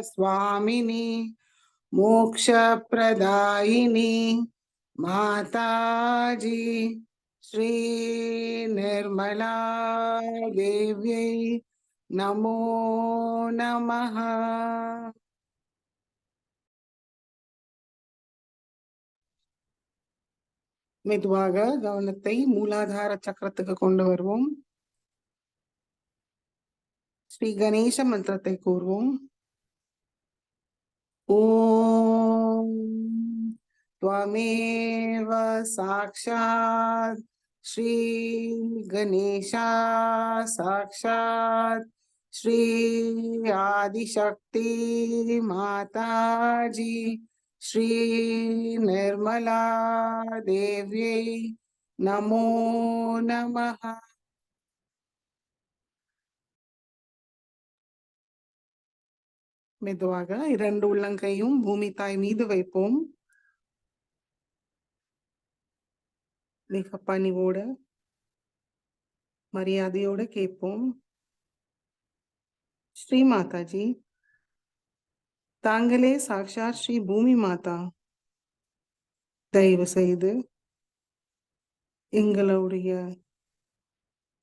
स्वामिनी मोक्षप्रदायिनी माताजी श्री निर्मला देव्यै नमो नमः. மெதுவாக கவனத்தை மூலாதார சக்கரத்துக்கு கொண்டு வருவோம். ஸ்ரீ கணேச மந்திரத்தை கூறுவோம். ஓம் त्वमेव साक्षात् श्री गणेशा साक्षात् श्री आदिशक्ति माताजी श्री निर्मला देव्यै नमो नमः. மெதுவாக இரண்டு உள்ளங்கையும் பூமி தாய் மீது வைப்போம். மிக பணிவோட மரியாதையோட கேட்போம். ஸ்ரீ மாதாஜி, தாங்களே சாக்ஷாத் ஸ்ரீ பூமி மாதா, தயவு செய்து எங்களுடைய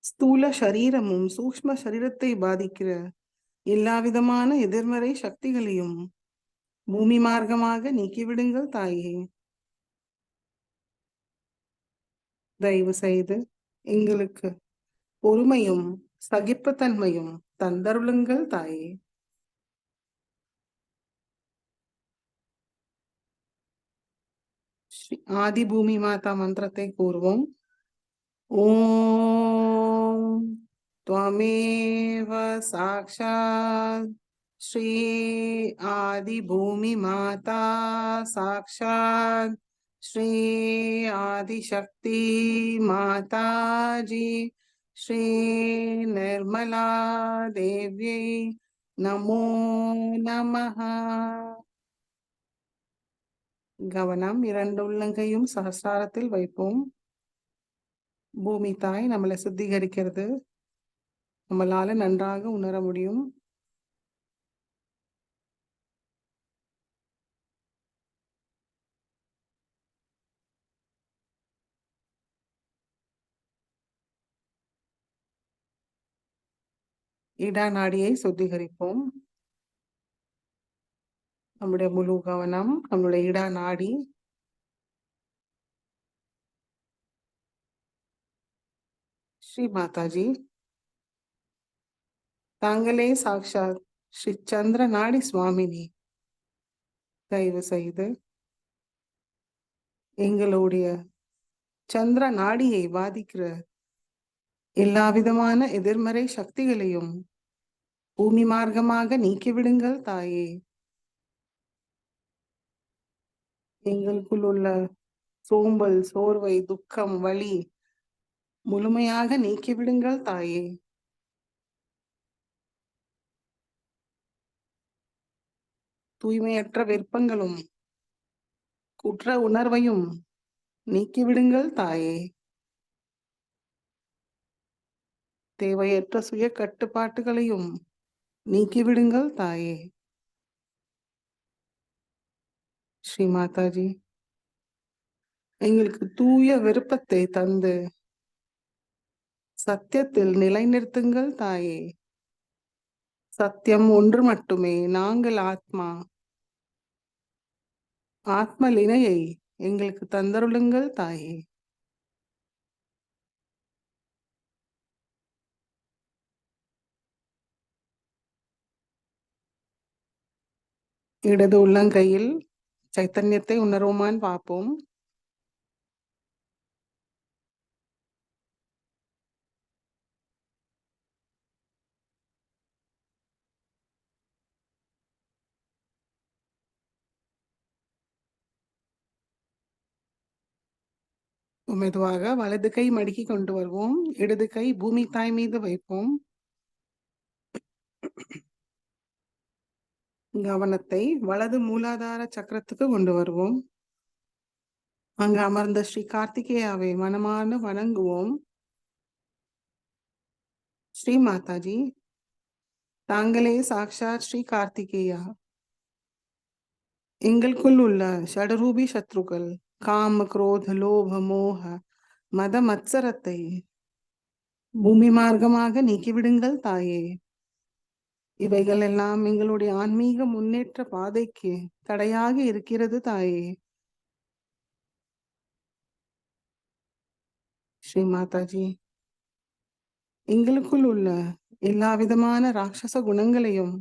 ஸ்தூல சரீரமும் சூக்ஷ்ம சரீரத்தை பாதிக்கிற எல்லா விதமான எதிர்மறை சக்திகளையும் பூமி மார்க்கமாக நீக்கிவிடுங்கள் தாயே. தயவு செய்து எங்களுக்கு பொறுமையும் சகிப்புத்தன்மையும் தந்தருளுங்கள் தாயே. ஸ்ரீ ஆதி பூமி மாதா மந்திரத்தை கூறுவோம். ஓம் त्वमेव साक्षात् श्री आदि भूमि माता साक्षात् श्री आदिशक्ति माताजी श्री निर्मला देव्यै नमो नमः. கவனம் இரண்டு உள்ளங்கையும் சஹஸ்ராரத்தில் வைப்போம். பூமி தாய் நம்மளை சுத்திகரிக்கிறது நம்மளால நன்றாக உணர முடியும். இடா நாடியை சுத்திகரிப்போம். நம்முடைய முழு கவனம் நம்மளுடைய இடா நாடி. ஸ்ரீ மாதாஜி, தாங்களே சாக்ஷாத் ஸ்ரீ சந்திர நாடி சுவாமினி, தயவு செய்து எங்களுடைய சந்திர நாடியை பாதிக்கிற எல்லா விதமான எதிர்மறை சக்திகளையும் பூமி மார்க்கமாக நீக்கிவிடுங்கள் தாயே. எங்களுக்குள் உள்ள சோம்பல், சோர்வை, துக்கம், வலி முழுமையாக நீக்கிவிடுங்கள் தாயே. தூய்மையற்ற விருப்பங்களும் குற்ற உணர்வையும் நீக்கிவிடுங்கள் தாயே. தேவையற்ற சுய கட்டுப்பாட்டுகளையும் நீக்கிவிடுங்கள் தாயே. ஸ்ரீ மாதாஜி, எங்களுக்கு தூய விருப்பத்தை தந்து சத்தியத்தில் நிலைநிறுத்துங்கள் தாயே. சத்தியம் ஒன்று மட்டுமே, நாங்கள் ஆத்மா. ஆத்ம லினையை எங்களுக்கு தந்தருளுங்கள் தாயே. இடது உள்ளங்கையில் சைத்தன்யத்தை உணர்வோமான்னு பார்ப்போம். மெதுவாக வலது கை மடக்கி கொண்டு வருவோம். இடது கை பூமி தாய் மீது வைப்போம். கவனத்தை வலது மூலாதார சக்கரத்துக்கு கொண்டு வருவோம். அங்கு அமர்ந்த ஸ்ரீ கார்த்திகேயாவை மனமான வணங்குவோம். ஸ்ரீ மாதாஜி, தாங்களே சாக்ஷாத் ஸ்ரீ கார்த்திகேயா. எங்களுக்குள் உள்ள ஷடரூபி சத்ருக்கள் காம, குரோத, லோப, மோக, மத மத்சரத்தை பூமி மார்க்கமாக நீக்கிவிடுங்கள் தாயே. இவைகள் எல்லாம் எங்களுடைய ஆன்மீக முன்னேற்ற பாதைக்கு தடையாக இருக்கிறது தாயே. ஸ்ரீ மாதாஜி, எங்களுக்குள் உள்ள எல்லா விதமான ராட்சச குணங்களையும்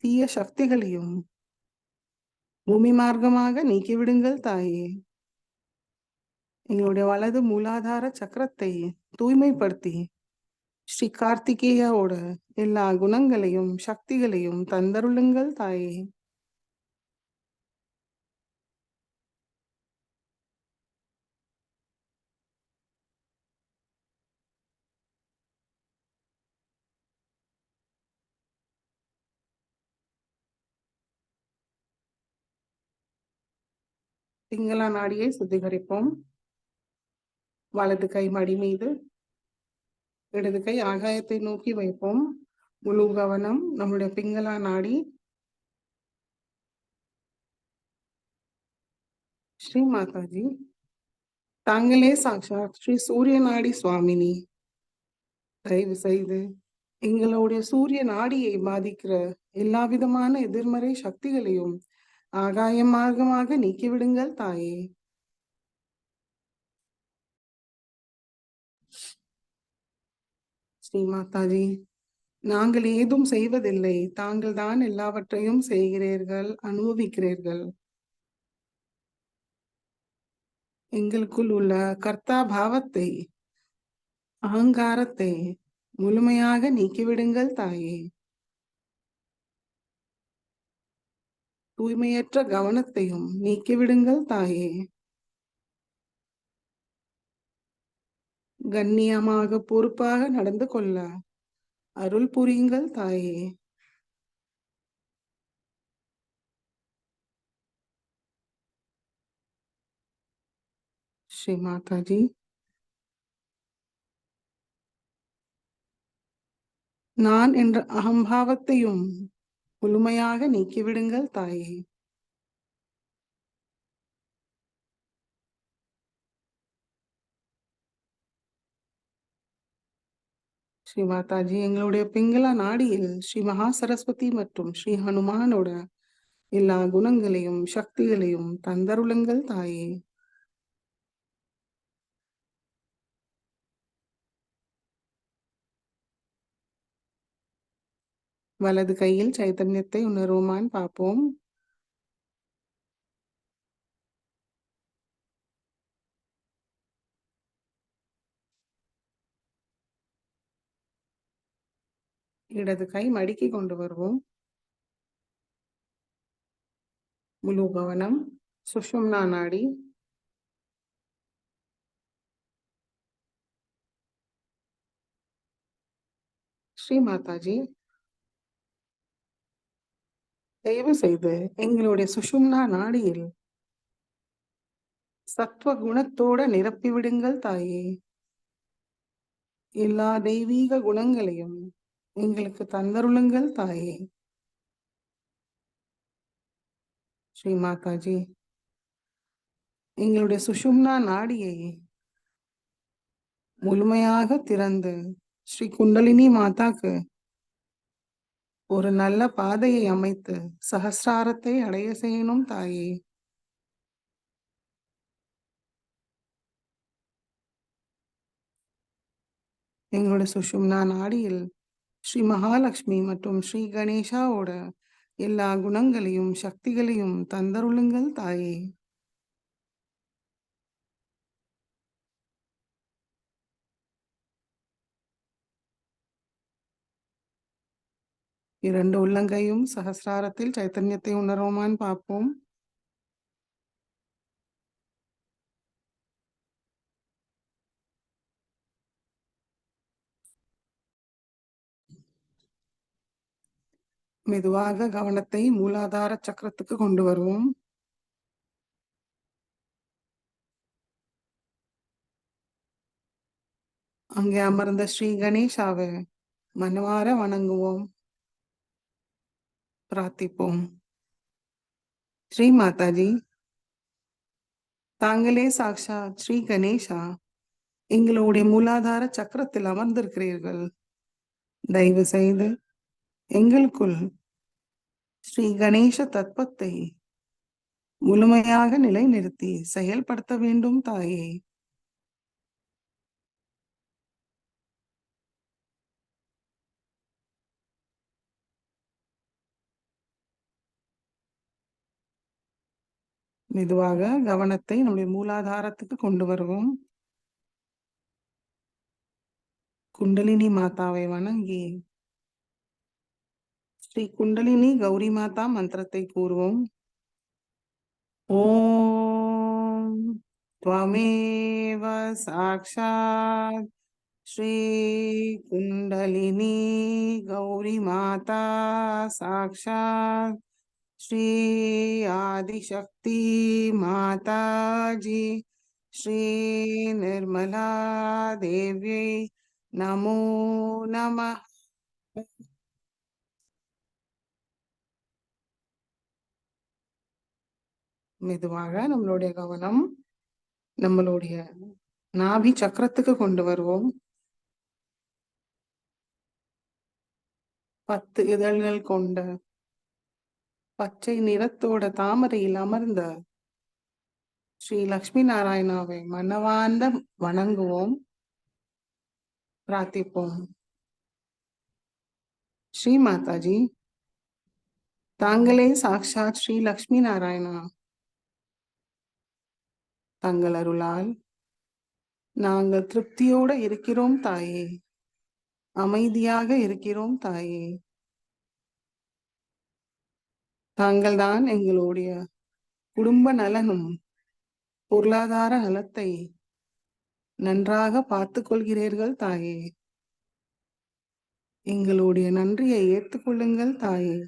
தீய சக்திகளையும் பூமி மார்க்கமாக நீக்கிவிடுங்கள் தாயே. எங்களுடைய வலது மூலாதார சக்கரத்தை தூய்மைப்படுத்தி ஸ்ரீ கார்த்திகேயாவோட எல்லா குணங்களையும் சக்திகளையும் தந்தருளுங்கள் தாயே. பிங்களா நாடியை சுத்திகரிப்போம். வலது கை மடி மீது, இடது கை ஆகாயத்தை நோக்கி வைப்போம். முழு கவனம் நம்முடைய பிங்களா நாடி. ஸ்ரீ மாதாஜி, தாங்களே சாக்ஷாத் ஸ்ரீ சூரிய நாடி சுவாமினி. தயவு செய்து எங்களுடைய சூரிய நாடியை பாதிக்கிற எல்லா விதமான எதிர்மறை சக்திகளையும் ஆகாய மார்க்கமாக நீக்கிவிடுங்கள் தாயே. ஸ்ரீ மாதாஜி, நாங்கள் ஏதும் செய்வதில்லை, தாங்கள் தான் எல்லாவற்றையும் செய்கிறீர்கள், அனுபவிக்கிறீர்கள். எங்களுக்குள் உள்ள கர்த்தா பாவத்தை, அகங்காரத்தை முழுமையாக நீக்கிவிடுங்கள் தாயே. தூய்மையற்ற கவனத்தையும் நீக்கிவிடுங்கள் தாயே. கண்ணியமாக பொறுப்பாக நடந்து கொள்ள அருள் புரியுங்கள் தாயே. ஸ்ரீ மாதாஜி, நான் என்ற அகம்பாவத்தையும் முழுமையாக நீக்கிவிடுங்கள் தாயே. ஸ்ரீ மாதாஜி, எங்களுடைய பிங்களா நாடியில் ஸ்ரீ மகா சரஸ்வதி மற்றும் ஸ்ரீ ஹனுமானோட எல்லா குணங்களையும் சக்திகளையும் தந்தருளுங்கள் தாயே. வலது கையில் சைத்தன்யத்தை உணர்வுமான் பார்ப்போம். இடது கை மடிக்கி கொண்டு வருவோம். முழு கவனம் சுஷும்னா நாடி. ஸ்ரீ மாதாஜி, தயவு செய்து எங்களுடைய சுஷும்னா நாடியில் சத்துவ குணத்தோட நிரப்பி விடுங்கள் தாயே. எல்லா தெய்வீக குணங்களையும் எங்களுக்கு தந்தருளுங்கள் தாயே. ஸ்ரீ மாதாஜி, எங்களுடைய சுஷும்னா நாடியை முழுமையாக திறந்து ஸ்ரீ குண்டலினி மாதாக்கு ஒரு நல்ல பாதையை அமைத்து சகசிராரத்தை அடைய செய்யணும் தாயே. எங்களுடைய சுஷும்னா நாடியில் ஸ்ரீ மகாலட்சுமி மற்றும் ஸ்ரீ கணேஷாவோட எல்லா குணங்களையும் சக்திகளையும் தந்தருளுங்கள் தாயே. இரண்டு உள்ளங்கையும் சகசிராரத்தில் சைத்தன்யத்தை உணர்வோமான்னு பார்ப்போம். மெதுவாக கவனத்தை மூலாதார சக்கரத்துக்கு கொண்டு வருவோம். அங்கே அமர்ந்த ஸ்ரீ கணேஷாவை மனமார வணங்குவோம், பிரார்த்திப்போம். ஸ்ரீ மாதாஜி, தாங்களே சாக்ஷாத் ஸ்ரீ கணேசா எங்களுடைய மூலாதார சக்கரத்தில் அமர்ந்திருக்கிறீர்கள். தயவு செய்து எங்களுக்குள் ஸ்ரீ கணேச தத்துவத்தை முழுமையாக நிலைநிறுத்தி செயல்படுத்த வேண்டும் தாயே. மெதுவாக கவனத்தை நம்முடைய மூலாதாரத்துக்கு கொண்டு வருவோம். குண்டலினி மாதாவை வணங்கி ஸ்ரீ குண்டலினி கௌரி மாதா மந்திரத்தை கூறுவோம். ஓம் त्वमेव साक्षात् श्री कुंडलिनी गौरी माता साक्षात् श्री आदिशक्ति माता जी श्री निर्मला देव्यै नमो नमः. மெதுவாக நம்மளுடைய கவனம் நம்மளுடைய நாபி சக்கரத்துக்கு கொண்டு வருவோம். 10 இதழ்கள் கொண்ட பச்சை நிறத்தோட தாமரையில் அமர்ந்த ஸ்ரீ லக்ஷ்மி நாராயணாவை மனவார்ந்த வணங்குவோம், பிரார்த்திப்போம். ஸ்ரீ மாதாஜி, தாங்களே சாக்ஷாத் ஸ்ரீ லக்ஷ்மி நாராயணா. தங்கள் அருளால் நாங்கள் திருப்தியோட இருக்கிறோம் தாயே, அமைதியாக இருக்கிறோம் தாயே. தாங்கள் தான் எங்களுடைய குடும்ப நலனும் பொருளாதார நலத்தை நன்றாக பார்த்து கொள்கிறீர்கள் தாயே. எங்களுடைய நன்றியை ஏற்றுக்கொள்ளுங்கள் தாயே.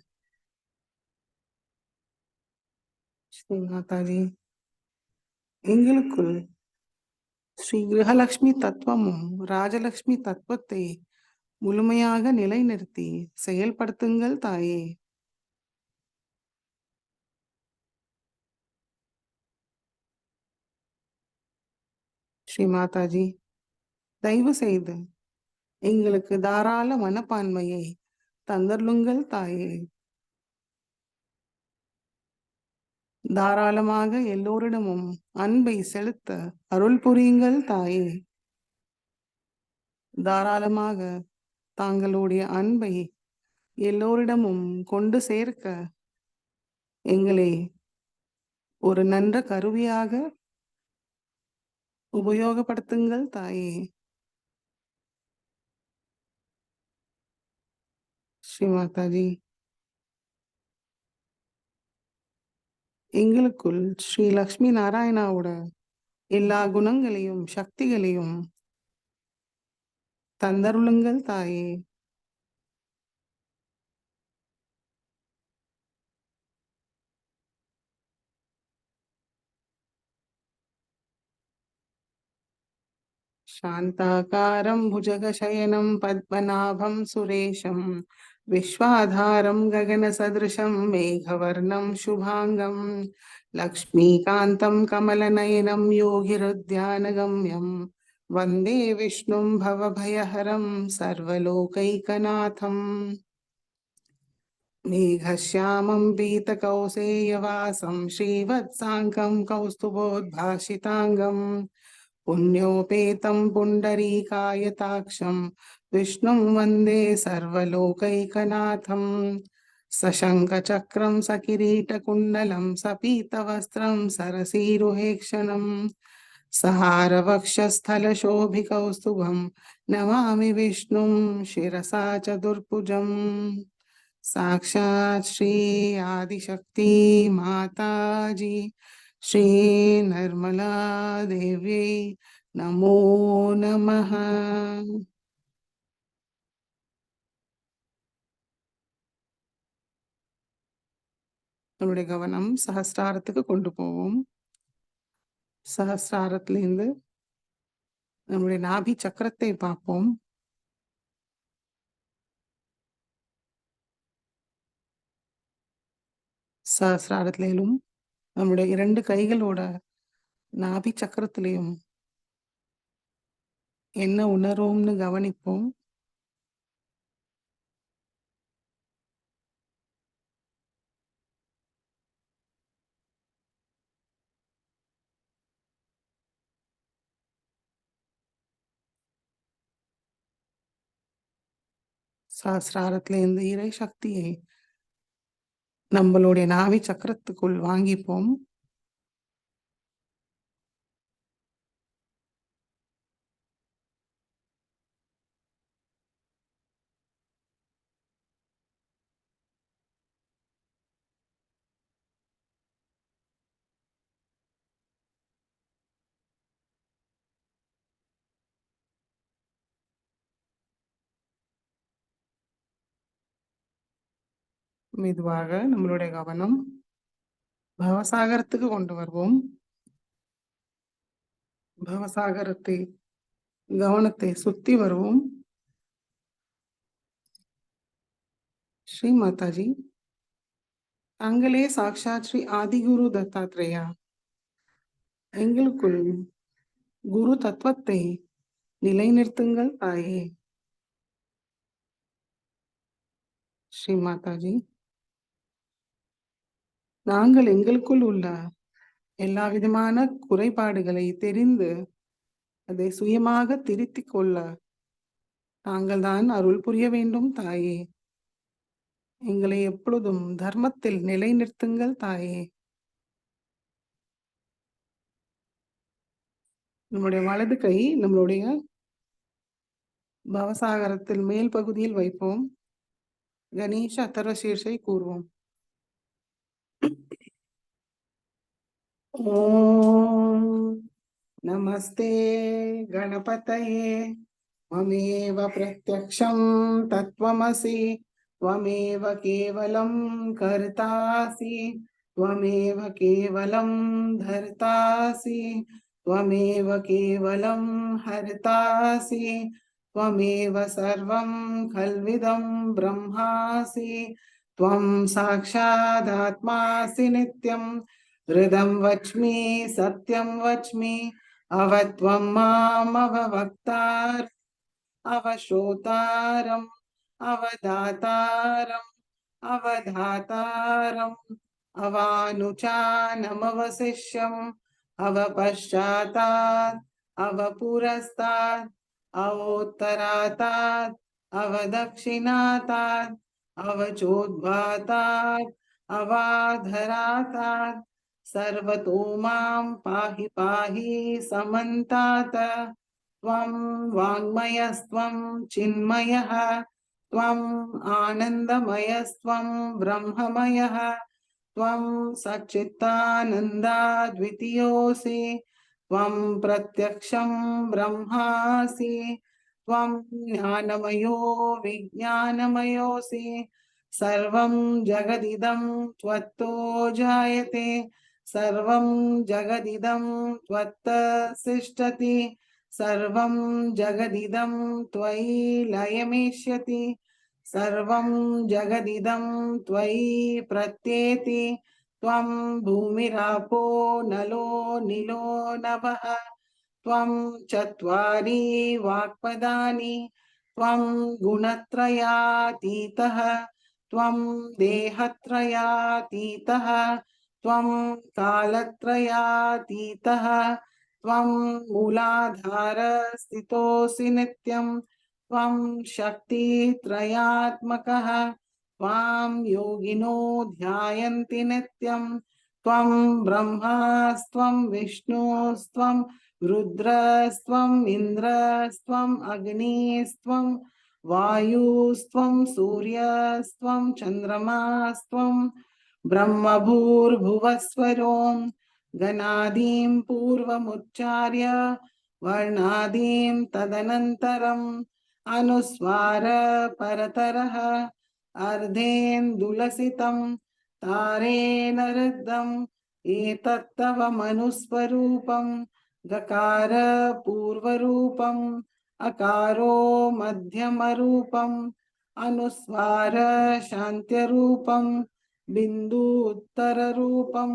ஸ்ரீ மாதாஜி, எங்களுக்குள் ஸ்ரீ கிரகலட்சுமி தத்துவமும் ராஜலட்சுமி தத்துவத்தை முழுமையாக நிலைநிறுத்தி செயல்படுத்துங்கள் தாயே. ஸ்ரீ மாதாஜி, தயவு செய்து எங்களுக்கு தாராள மனப்பான்மையை தந்தருளுங்கள் தாயே. தாராளமாக எல்லோரிடமும் அன்பை செலுத்த அருள் புரியுங்கள் தாயே. தாராளமாக தாங்களுடைய அன்பை எல்லோரிடமும் கொண்டு சேர்க்க எங்களை ஒரு நல்ல கருவியாக உபயோகப்படுத்துங்கள் தாயே. ஸ்ரீ மாதாஜி, எங்களுக்குள் ஸ்ரீ லக்ஷ்மி நாராயணாவோட எல்லா குணங்களையும் சக்திகளையும் தந்தருளுங்கள் தாயே. शान्ताकारं भुजगशयनं पद्मनाभं सुरेशं विश्वाधारं गगनसदृशं मेघवर्णं शुभांगं लक्ष्मीकान्तं कमलनयनं योगिरुद्यानगम्यं वन्दे विष्णुं भवभयहरं सर्वलोकैकनाथम्. मेघश्यामं पीतकौसेयवासं श्रीवत्साङ्कं कौस्तुभोद्भासिताङ्गं पुण्योपेतं पुण्डरीकायताक्षं विष्णुं वन्दे सर्वलोकैकनाथं. सशङ्खचक्रं सकिरीटकुण्डलं सपीतवस्त्रं सरसीरुहेक्षणं सहारवक्षस्थलशोभिकौस्तुभं नमामि विष्णुं शिरसा चतुर्भुजम्. साक्षात् श्री आदिशक्ति माताजी श्री निर्मला देव्यै नमो नमः. நம்முடைய கவனம் சஹஸ்ராரத்துக்கு கொண்டு போவோம். சஹஸ்ராரத்திலும் நம்முடைய 2 கைகளோட நாபி சக்கரத்திலையும் என்ன உணர்வோம்னு கவனிப்போம். சஹஸ்ராரத்துல இந்த இறை சக்தியை நம்மளுடைய நாவி சக்கரத்துக்குள் வாங்கிப்போம். மெதுவாக நம்மளுடைய கவனம் பவசாகரத்துக்கு கொண்டு வருவோம். பவசாகரத்தை கவனத்தை சுத்தி வருவோம். ஸ்ரீ மாதாஜி, தாங்களே சாக்ஷாத் ஸ்ரீ ஆதிகுரு தத்தாத்ரேயா. எங்களுக்குள் குரு தத்துவத்தை நிலைநிறுத்துங்கள் தாயே. ஸ்ரீ மாதாஜி, நாங்கள் எங்களுக்குள் உள்ள எல்லா விதமான குறைபாடுகளை தெரிந்து அதை சுயமாக திருத்திக் கொள்ள தாங்கள் தான் அருள் புரிய வேண்டும் தாயே. எங்களை எப்பொழுதும் தர்மத்தில் நிலைநிறுத்துங்கள் தாயே. நம்முடைய வலது கை நம்மளுடைய பவசாகரத்தில் மேல் பகுதியில் வைப்போம். கணேஷ அத்தர்வ சீர்ஷை கூறுவோம். ஓம் நமஸ்தே கணபதயே மமேவ பிரத்யக்ஷம் தத்வமசி त्वमेव केवलं कर्तासि त्वमेव केवलं धर्तासि त्वमेव केवलं हर्तासि त्वमेव सर्वं खल्विदं ब्रह्मासि त्वं साक्षादात्मासि नित्यं हृदं वच्मि सत्यं वच्मि अवत्वं माम् अववक्तार अवश्रोतारम् अवदातारम् अवधातारम् अवानुचानमवशिष्यम् अवपश्चातात् अवपुरस्तात् अवोत्तरातात् अवदक्षिणातात् अवचोद्भातात् अवाधरातात् सर्वतो मां पाहि पाहि समन्तात् त्वं वाङ्मयस्त्वं चिन्मयः त्वं आनन्दमयस्त्वं ब्रह्ममयः त्वं सच्चित्तानन्दा द्वितीयोऽसि त्वं प्रत्यक्षं ब्रह्मासि त्वं ज्ञानमयो विज्ञानमयोऽसि सर्वं जगदिदं त्वत्तो जायते सर्वं जगदिदं त्वत्त तिष्ठति सर्वं जगदिदं त्वयि लयमेष्यति सर्वं जगदिदं त्वयि प्रत्येति त्वं भूमिरापो नलो निलो नभः त्वं चत्वारि वाक्पदानि त्वं गुणत्रयातीतः त्वं देहत्रयातीतः त्वं कालत्रयातीतः त्वं मूलाधार स्थितोऽसि नित्यं त्वं शक्तित्रयात्मकः त्वां योगिनो ध्यायन्ति नित्यं त्वं ब्रह्मास्त्वं विष्णुस्त्वं रुद्रस्त्वम् इन्द्रस्त्वम् अग्निस्त्वं वायुस्त्वं सूर्यस्त्वं चन्द्रमास्त्वं ब्रह्मभूर्भुवस्वरों गणादीं पूर्वमुच्चार्य वर्णादीं तदनन्तरम् अनुस्वार परतरः अर्धेन्दुलसितं तारेण रुद्धम् एतत्तव मनुस्वरूपं गकार पूर्वरूपम् अकारो मध्यमरूपम् अनुस्वार शान्त्यरूपम् बिन्दूत्तररूपं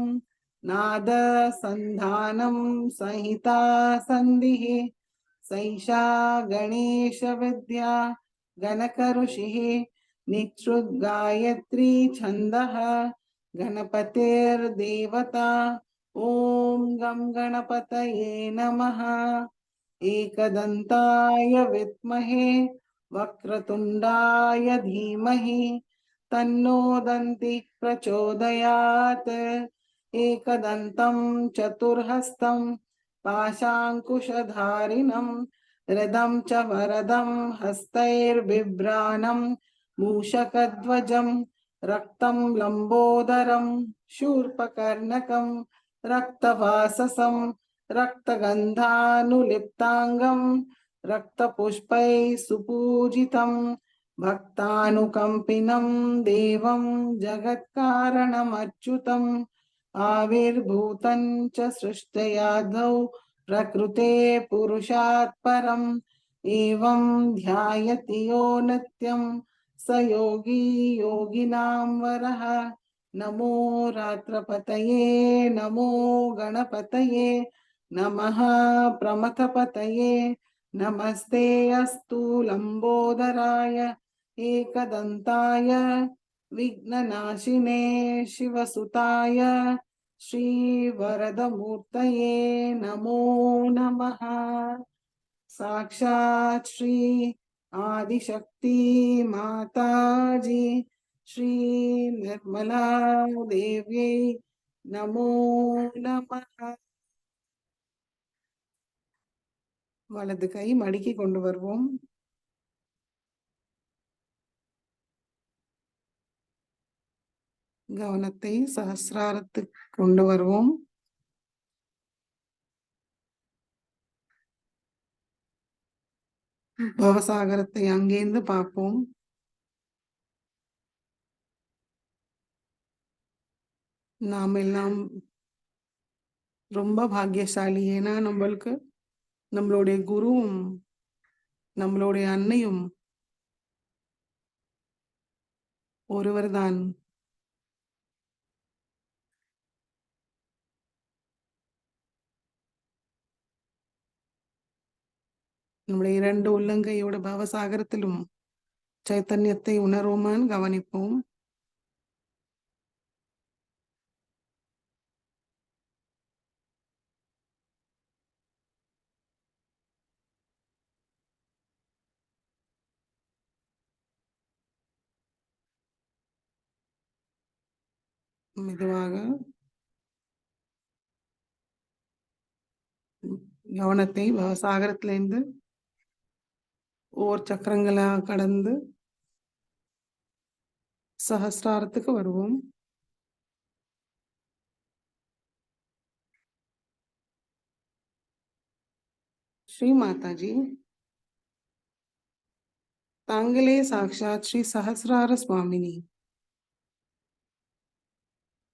नादसन्धानं संहिता सन्धिः सैषा गणेशविद्या गणकऋषिः निःसृद्गायत्री छन्दः गणपतिर्देवता ॐ गं गणपतये नमः एकदन्ताय विद्महे वक्रतुण्डाय धीमहि तन्नो दन्तिः प्रचोदयात् एकदन्तं चतुर्हस्तं पाशाङ्कुशधारिणं हृदं च वरदं हस्तैर्बिभ्राणं मूषकध्वजं रक्तं लम्बोदरं शूर्पकर्णकं रक्तवाससं रक्तगन्धानुलिप्ताङ्गं रक्तपुष्पैः सुपूजितं भक्तानुकम्पिनं देवं जगत्कारणमच्युतम् आविर्भूतं च सृष्टयादौ प्रकृते पुरुषात् परम् एवं ध्यायति यो नित्यं स योगी योगिनां वरः नमो रात्रपतये नमो गणपतये नमः प्रमथपतये नमस्ते अस्तु लम्बोदराय एकदन्ताय विघ्ननाशिने शिवसुताय श्रीवरदमूर्तये नमो नमः साक्षात् श्री आदिशक्ति माताजी श्री निर्मला देव्यै नमो नमः வலது கை மடக்கி கொண்டு வருவோம் கவனத்தை சஹஸ்ராரத்துக்கு கொண்டு வருவோம் பவசாகரத்தை அங்கேந்து பார்ப்போம் நாம் எல்லாம் ரொம்ப பாக்கியசாலி ஏன்னா நம்மளுக்கு நம்மளுடைய குருவும் நம்மளுடைய அன்னையும் ஒருவர் தான் நம்முடைய இரண்டு உள்ளங்கையோட பவசாகரத்திலும் சைத்தன்யத்தை உணர்வோமான் கவனிப்போம் மெதுவாக கவனத்தை பவசாகரத்திலிருந்து ஒவ்வொரு சக்கரங்களா கடந்து சஹஸ்ராரத்துக்கு வருவோம் ஸ்ரீ மாதாஜி தாங்களே சாக்ஷாத் ஸ்ரீ சஹஸ்ரார சுவாமினி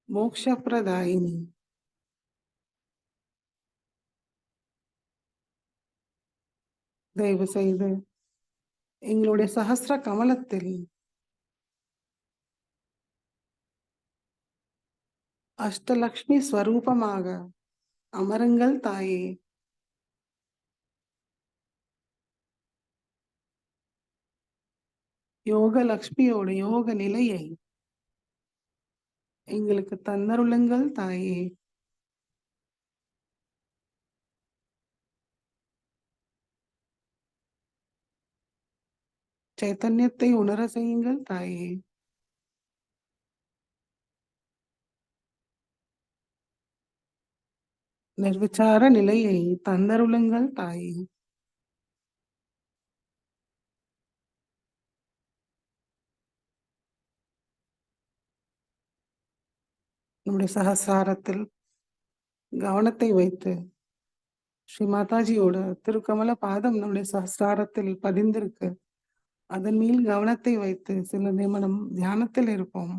மோக்ஷப்பிரதாயினி தயவு செய்து எங்களுடைய சஹஸ்ர கமலத்தில் அஷ்டலக்ஷ்மி ஸ்வரூபமாக அமருங்கள் தாயே யோக லக்ஷ்மியோட யோக நிலையை எங்களுக்கு தந்தருளுங்கள் தாயே சைத்தன்யத்தை உணர செய்யுங்கள் தாயே நிர்விச்சார நிலையை தந்தருளுங்கள் தாயே நம்முடைய சகசாரத்தில் கவனத்தை வைத்து ஸ்ரீ மாதாஜியோட திருக்கமல பாதம் நம்முடைய சகசாரத்தில் பதிந்திருக்கு அதன் மேல் கவனத்தை வைத்து சில நிமிடம் தியானத்தில் இருப்போம்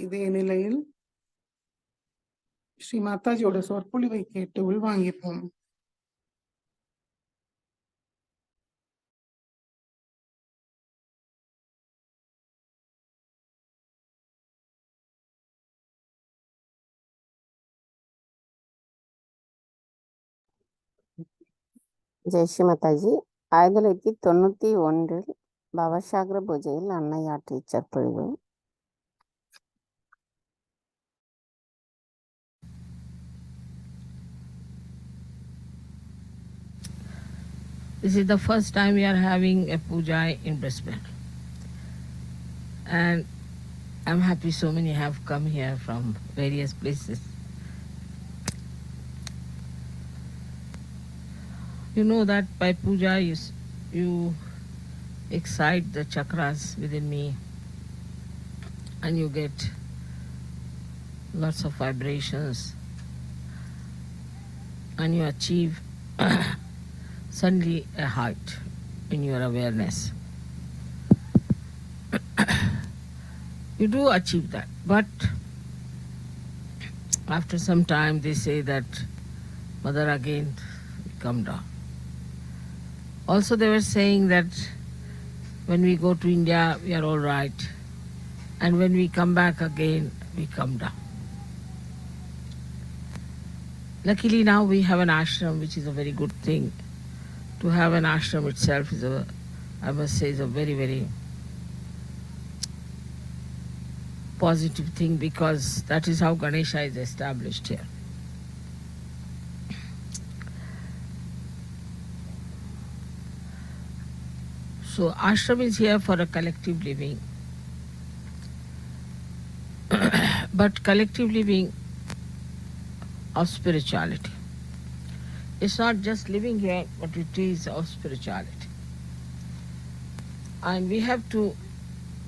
இதே நிலையில் ஸ்ரீ மாதாஜியோட சொற்பொழிவை கேட்டு உள்வாங்கிப்போம். ஜெய் ஸ்ரீ மாதாஜி. 1991 பவசாகர பூஜையில் அன்னை ஆற்றிய சொற்பொழிவு. This is the first time we are having a puja in Brisbane, and I'm happy so many have come here from various places. You know that by puja you excite the chakras within me, and you get lots of vibrations, and you achieve suddenly a height in your awareness. You do achieve that, but after some time they say that mother again come down. Also they were saying that when we go to India we are all right, and when we come back again we come down. Luckily now we have an ashram, which is a very good thing. To have an ashram itself is I must say, is a very, very positive thing, because that is how Ganesha is established here. So ashram is here for a collective living, but collective living of spirituality. It's not just living here, but it is of spirituality. And we have to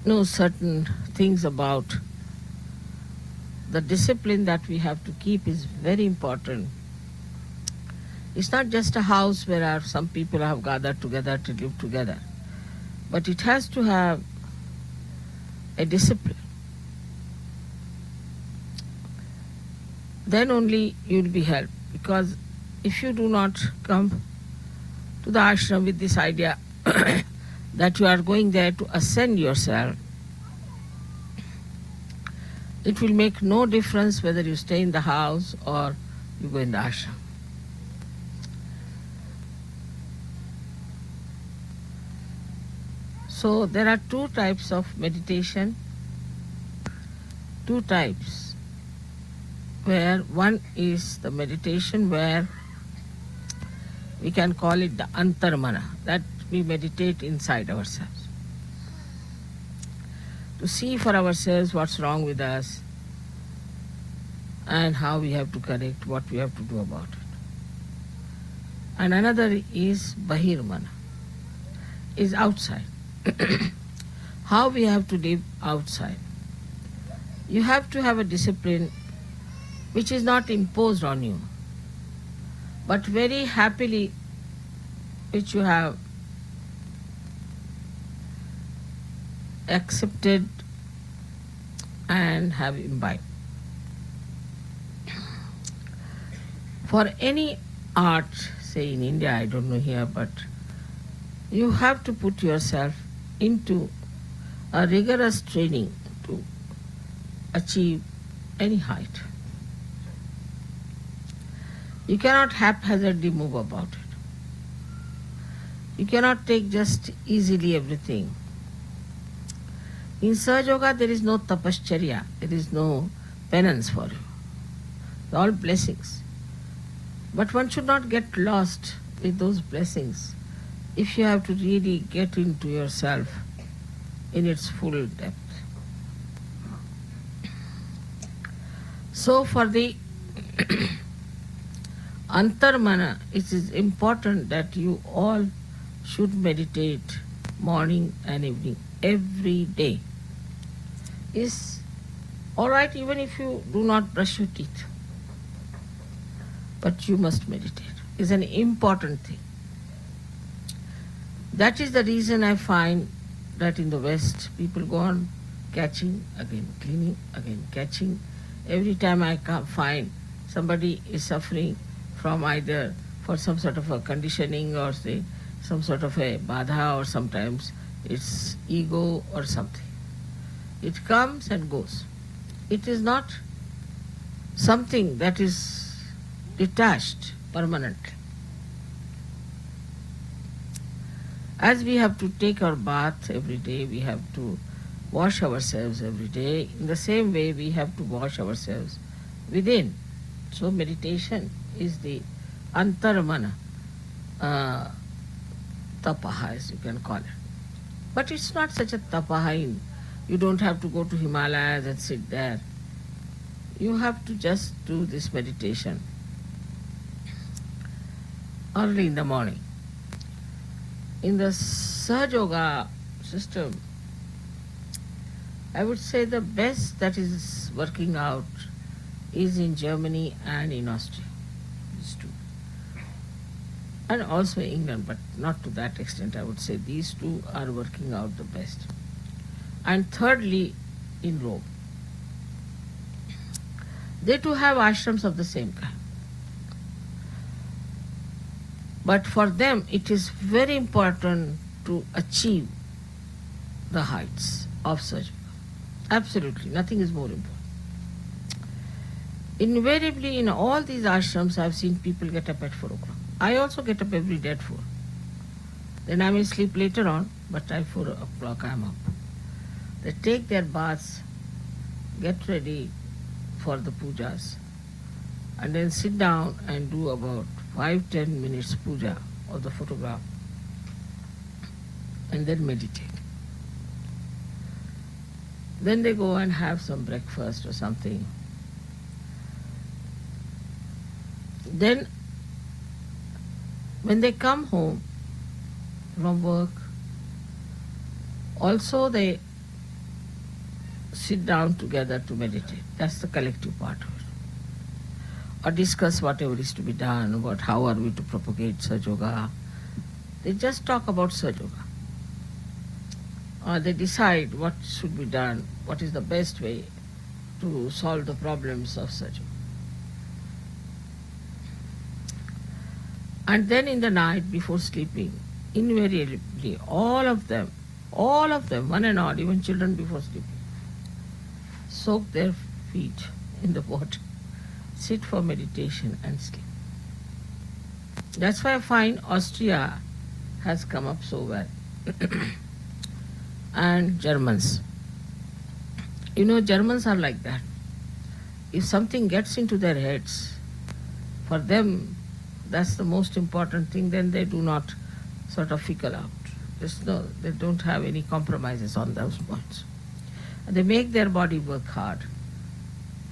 know certain things about the discipline that we have to keep is very important. It's not just a house where some people have gathered together to live together, but it has to have a discipline. Then only you'll be helped, because if you do not come to the ashram with this idea that you are going there to ascend yourself, it will make no difference whether you stay in the house or you go in the ashram. So there are two types of meditation, two types, where one is the meditation where we can call it the antarmana, that we meditate inside ourselves to see for ourselves what's wrong with us and how we have to correct, what we have to do about it. And another is bahirmana, is outside. How we have to live outside. You have to have a discipline which is not imposed on you, but very happily which you have accepted and have imbibed. For any art, say in India, I don't know here, but you have to put yourself into a rigorous training to achieve any height. You cannot haphazardly move about it. You cannot take just easily everything. In Sahaja Yoga there is no tapascharya, there is no penance for you. It's all blessings. But one should not get lost with those blessings if you have to really get into yourself in its full depth. So for the antarmana, it is important that you all should meditate morning and evening, every day. Is all right even if you do not brush your teeth, but you must meditate. It's an important thing. That is the reason I find that in the West people go on catching, again cleaning, again catching. Every time I find somebody is suffering from either for some sort of a conditioning or say some sort of a badha, or sometimes it's ego or something. It comes and goes. It is not something that is detached permanently. As we have to take our bath every day, we have to wash ourselves every day. In the same way, we have to wash ourselves within. So meditation is the antaramana tapaha, as you can call it. But it's not such a tapaha. You don't have to go to Himalayas and sit there. You have to just do this meditation early in the morning. In the Sahajya system, I would say the best that is working out is in Germany and in Austria, these two. And also England, but not to that extent. I would say these two are working out the best. And thirdly, in Rome. They too have ashrams of the same kind. But for them, it is very important to achieve the heights of Sahajya. Absolutely, nothing is more important. Invariably, in all these ashrams, I have seen people get up at 4 o'clock. I also get up every day at 4. Then I may sleep later on, but at 4 o'clock I am up. They take their baths, get ready for the pujas, and then sit down and do about 5-10 minutes puja of the photograph, and then meditate. Then they go and have some breakfast or something. Then when they come home from work, also they sit down together to meditate. That's the collective part of it. Or discuss whatever is to be done, about how are we to propagate Sahajya. They just talk about Sahajya. Or they decide what should be done, what is the best way to solve the problems of Sahajya. And then in the night before sleeping, invariably all of them, one and all, even children before sleeping, soak their feet in the water, sit for meditation and sleep. That's why I find Austria has come up so well. And Germans. You know, Germans are like that. If something gets into their heads, for them that's the most important thing, then they do not sort of fickle out. They don't have any compromises on those points. They make their body work hard.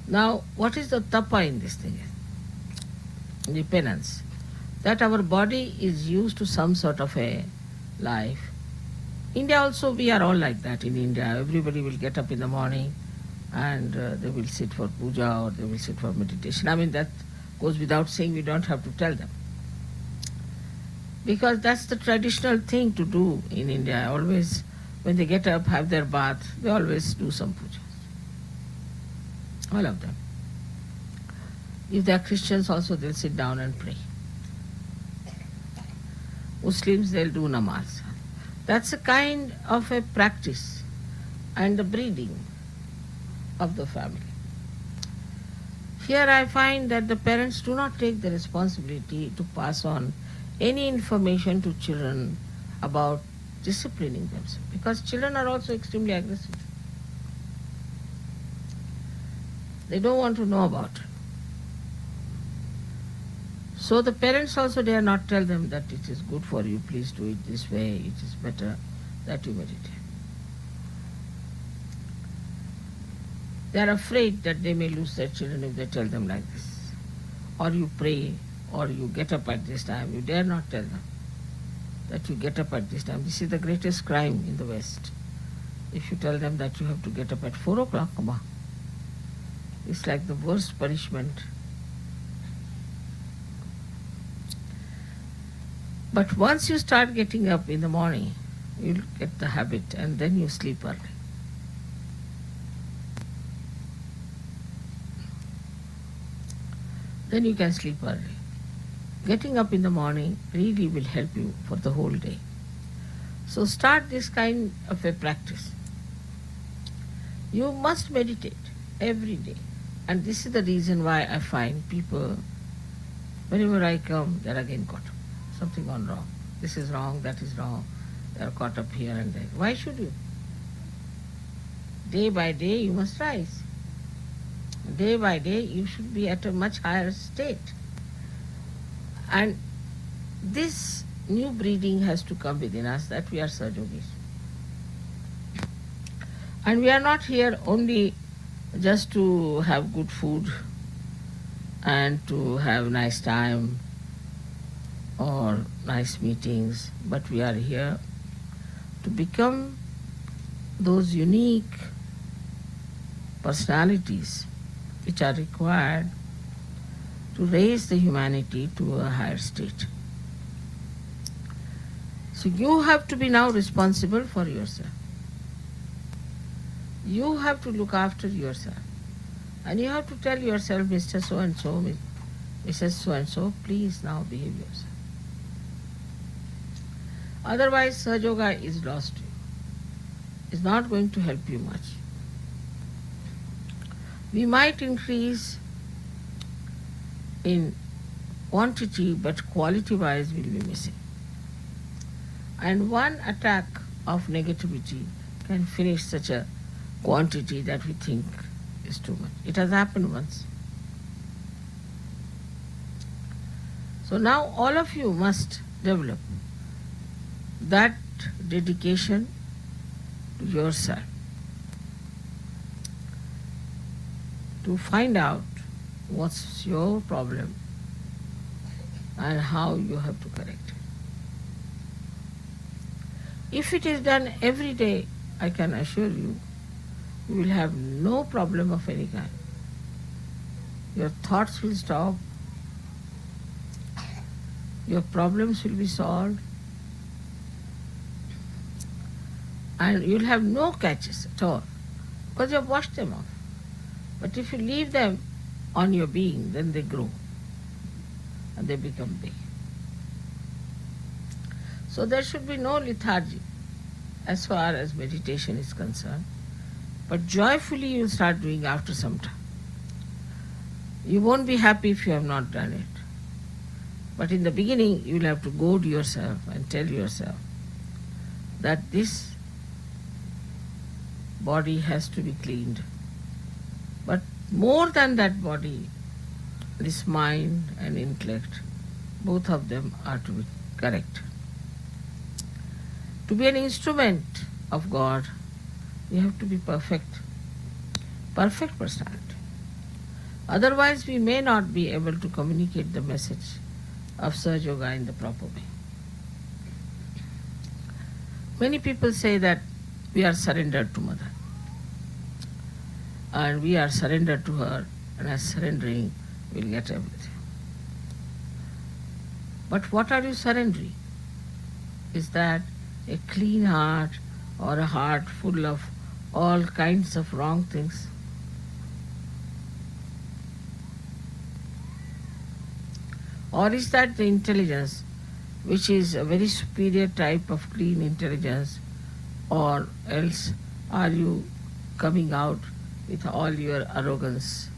Now, what is the tapa in this thing? The penance. That our body is used to some sort of a life. India also, we are all like that in India. Everybody will get up in the morning and they will sit for puja or they will sit for meditation. I mean, that goes without saying, we don't have to tell them. Because that's the traditional thing to do in India. Always, when they get up, have their bath, they always do some puja. All of them. If they are Christians also, they'll sit down and pray. Muslims, they'll do namaz. That's a kind of a practice and the breeding of the family. Here I find that the parents do not take the responsibility to pass on any information to children about disciplining themselves, because children are also extremely aggressive. They don't want to know about it. So the parents also dare not tell them that it is good for you, please do it this way, it is better that you meditate. They are afraid that they may lose their children if they tell them like this. Or you pray, or you get up at this time. You dare not tell them that you get up at this time. This is the greatest crime in the West. If you tell them that you have to get up at 4 o'clock, it's like the worst punishment. But once you start getting up in the morning, you'll get the habit and then you sleep early. then you can sleep early. Getting up in the morning really will help you for the whole day. So start this kind of a practice. You must meditate every day. And this is the reason why I find people, whenever I come, they're again caught up. Something gone wrong. This is wrong, that is wrong. They're caught up here and there. Why should you? Day by day you must rise. Day by day you should be at a much higher state. And this new breeding has to come within us, that we are Sahajogis. And we are not here only just to have good food and to have nice time or nice meetings, but we are here to become those unique personalities which are required to raise the humanity to a higher state. So you have to be now responsible for yourself. You have to look after yourself. And you have to tell yourself, Mr. So-and-so, Mrs. So-and-so, please now behave yourself. Otherwise, Sahaja is lost to you. It's not going to help you much. We might increase in quantity, but quality-wise we'll be missing. And one attack of negativity can finish such a quantity that we think is too much. It has happened once. So now all of you must develop that dedication to yourself to find out what's your problem and how you have to correct it. If it is done every day, I can assure you, you will have no problem of any kind. Your thoughts will stop, your problems will be solved, and you'll have no catches at all, because you have washed them off. But if you leave them on your being, then they grow and they become big. So there should be no lethargy as far as meditation is concerned, but joyfully you'll start doing after some time. You won't be happy if you have not done it. But in the beginning, you'll have to goad yourself and tell yourself that this body has to be cleaned. But more than that body, this mind and intellect, both of them are to be correct. To be an instrument of God, you have to be perfect personality. Otherwise, we may not be able to communicate the message of Sahaja Yoga in the proper way. Many people say that we are surrendered to Mother, and we are surrendered to her, and as surrendering, we'll get everything. But what are you surrendering? Is that a clean heart or a heart full of all kinds of wrong things? Or is that the intelligence, which is a very superior type of clean intelligence? Or else are you coming out with all your arrogance?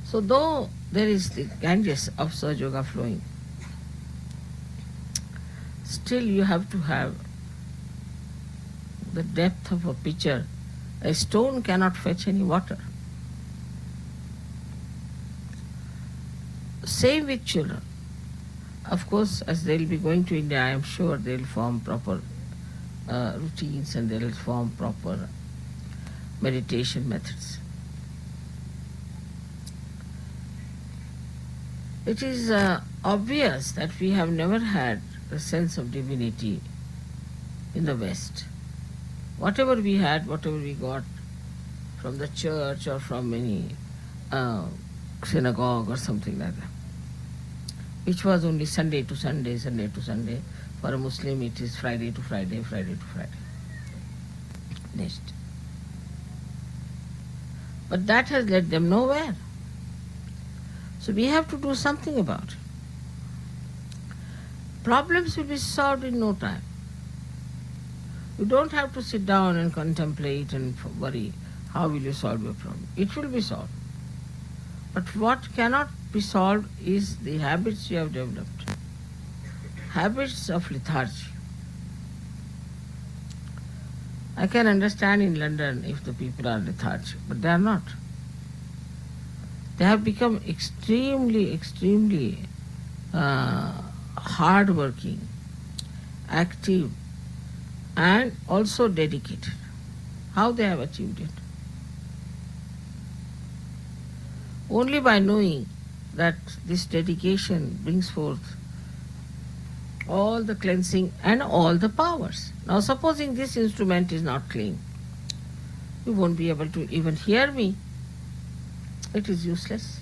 So though there is the Ganges of Sahaja Yoga flowing, still you have to have the depth of a pitcher. A stone cannot fetch any water. Same with children. Of course, as they'll be going to India, I am sure they'll form proper routines and they'll form proper meditation methods. It is obvious that we have never had the sense of divinity in the West. Whatever we had, whatever we got from the church or from any synagogue or something like that, which was only Sunday to Sunday, Sunday to Sunday. For a Muslim, it is Friday to Friday, Friday to Friday. Next. But that has led them nowhere. So we have to do something about it. Problems will be solved in no time. You don't have to sit down and contemplate and worry how will you solve your problem. It will be solved. But what cannot be solved is the habits you have developed. Habits of lethargy. I can understand in London if the people are lethargic, but they are not. They have become extremely hard-working, active, and also dedicated. How they have achieved it? Only by knowing that this dedication brings forth all the cleansing and all the powers. Now supposing this instrument is not clean, you won't be able to even hear me. It is useless.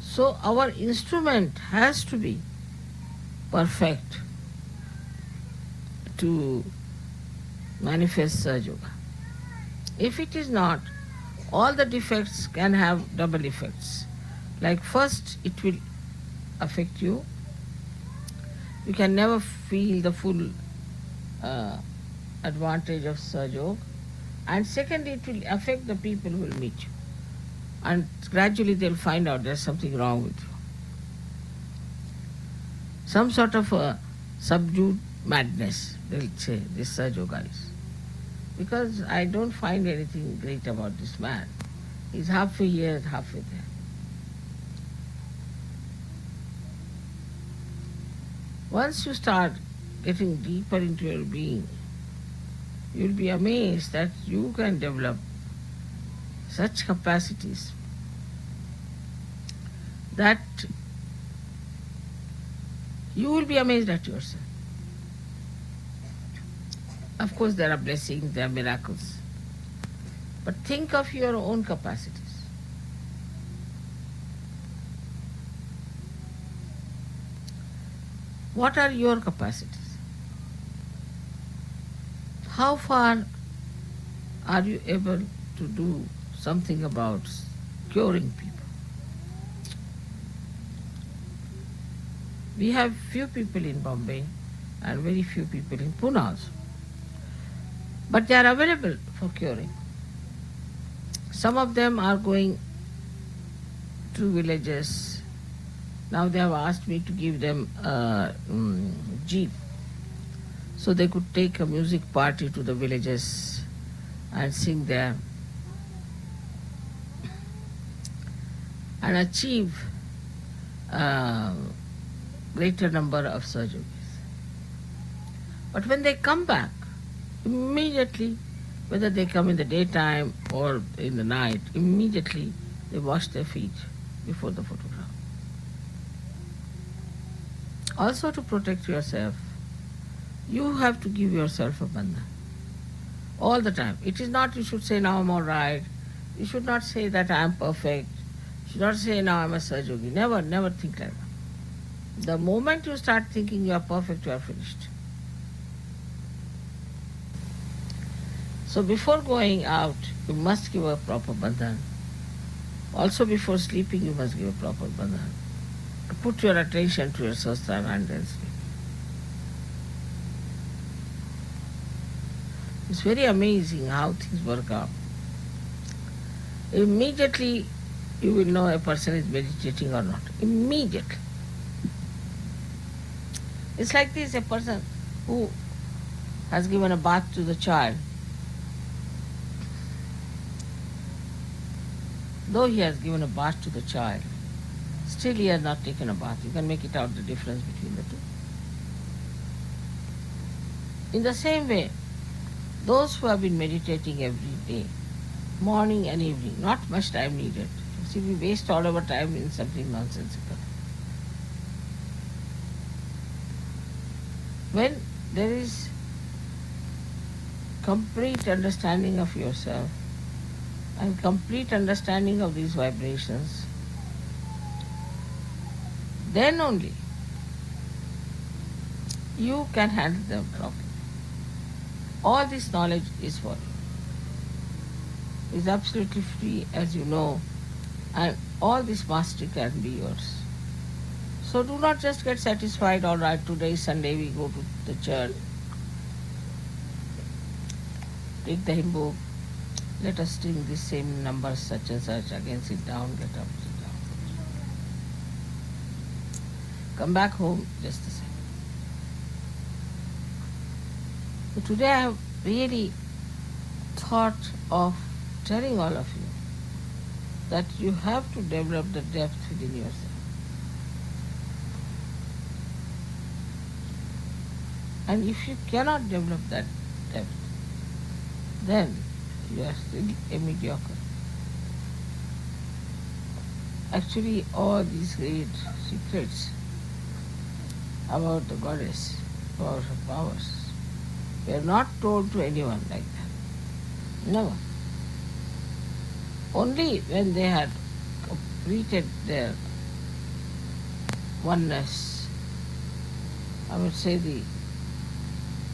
So our instrument has to be perfect to manifest Sahaj Yoga. If it is not, all the defects can have double effects. Like first, it will affect you. You can never feel the full advantage of Sahaj Yoga. And second, it will affect the people who will meet you. And gradually they'll find out there's something wrong with you. Some sort of a subdued madness, they'll say, this Sahaj Yoga is. Because I don't find anything great about this man. He's halfway here, halfway there. Once you start getting deeper into your being, you'll be amazed that you can develop such capacities that you will be amazed at yourself. Of course, there are blessings, there are miracles. But think of your own capacities. What are your capacities? How far are you able to do something about curing people? We have few people in Bombay and very few people in Pune also. But they are available for curing. Some of them are going to villages. Now they have asked me to give them a jeep so they could take a music party to the villages and sing there and achieve greater number of surgeries. But when they come back, immediately, whether they come in the daytime or in the night, immediately they wash their feet before the photograph. Also, to protect yourself, you have to give yourself a bandhan all the time. It is not you should say, now I'm all right. You should not say that I am perfect. You should not say, now I'm a Sahaj Yogi. Never, never think like that. The moment you start thinking you are perfect, you are finished. So before going out, you must give a proper bandhan. Also before sleeping, you must give a proper bandhan. Put your attention to your sastana and then sleep. It's very amazing how things work out. Immediately you will know a person is meditating or not. Immediately. It's like this, a person who has given a bath to the child. Though he has given a bath to the child, still he has not taken a bath. You can make it out the difference between the two. In the same way, those who have been meditating every day, morning and evening, not much time needed. See, we waste all our time in something nonsensical. When there is complete understanding of yourself and complete understanding of these vibrations, then only you can handle them properly. All this knowledge is for you. is absolutely free, as you know, and all this mastery can be yours. So do not just get satisfied, all right, today is Sunday, we go to the church, take the hymn book, let us sing the same numbers such and such, again sit down, get up, sit down. Come back home, just the same. So today I have really thought of telling all of you that you have to develop the depth within yourself. And if you cannot develop that depth, then you are still a mediocre. Actually, all these great secrets about the goddess, about her powers, were not told to anyone like that. Never. Only when they had completed their oneness, I would say the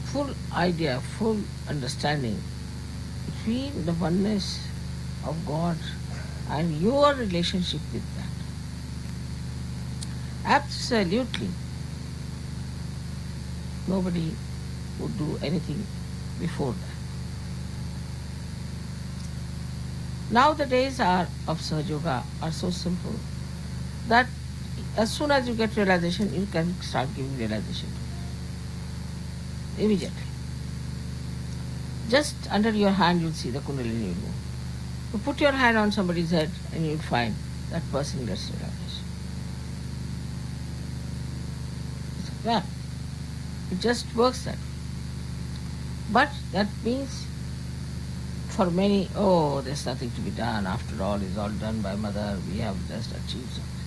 full idea, full understanding between the oneness of God and your relationship with that. Absolutely. Nobody would do anything before that. Now the days of Sahajya are so simple that as soon as you get realization, you can start giving realization immediately. Just under your hand you'll see the Kundalini will move. You put your hand on somebody's head and you'll find that person gets realization. It's like that. It just works that way. But that means for many, oh, there's nothing to be done. After all, it's all done by Mother. We have just achieved something.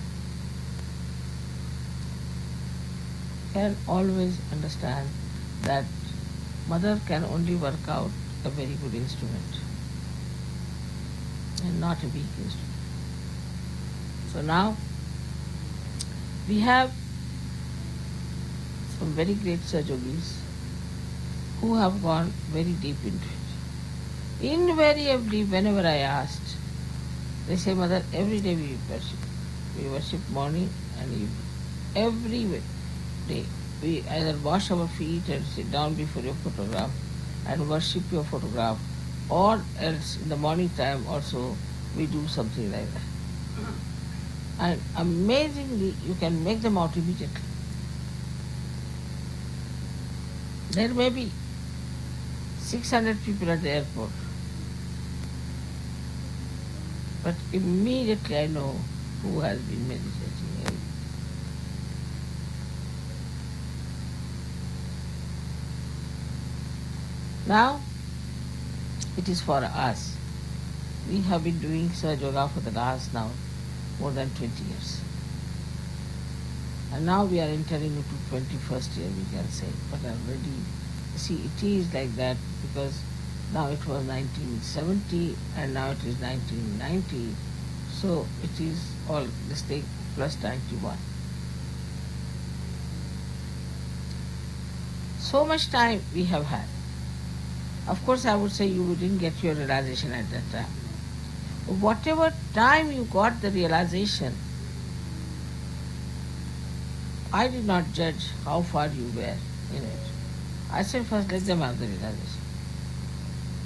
Can always understand that Mother can only work out a very good instrument and not a weak instrument. So now we have some very great Sahajogis who have gone very deep into it. Invariably, whenever I asked, they say, Mother, every day we worship. We worship morning and evening. Every day. We either wash our feet and sit down before your photograph and worship your photograph, or else in the morning time also we do something like that. And amazingly, you can make them out immediately. There may be 600 people at the airport, but immediately I know who has been meditating. Now, it is for us. We have been doing Sahajya for the last now more than 20 years. And now we are entering into 21st year, we can say. But already, see, it is like that because now it was 1970 and now it is 1990. So it is all this thing plus 91. So much time we have had. Of course, I would say you didn't get your realization at that time. Whatever time you got the realization, I did not judge how far you were in it. I said first let them have the realization.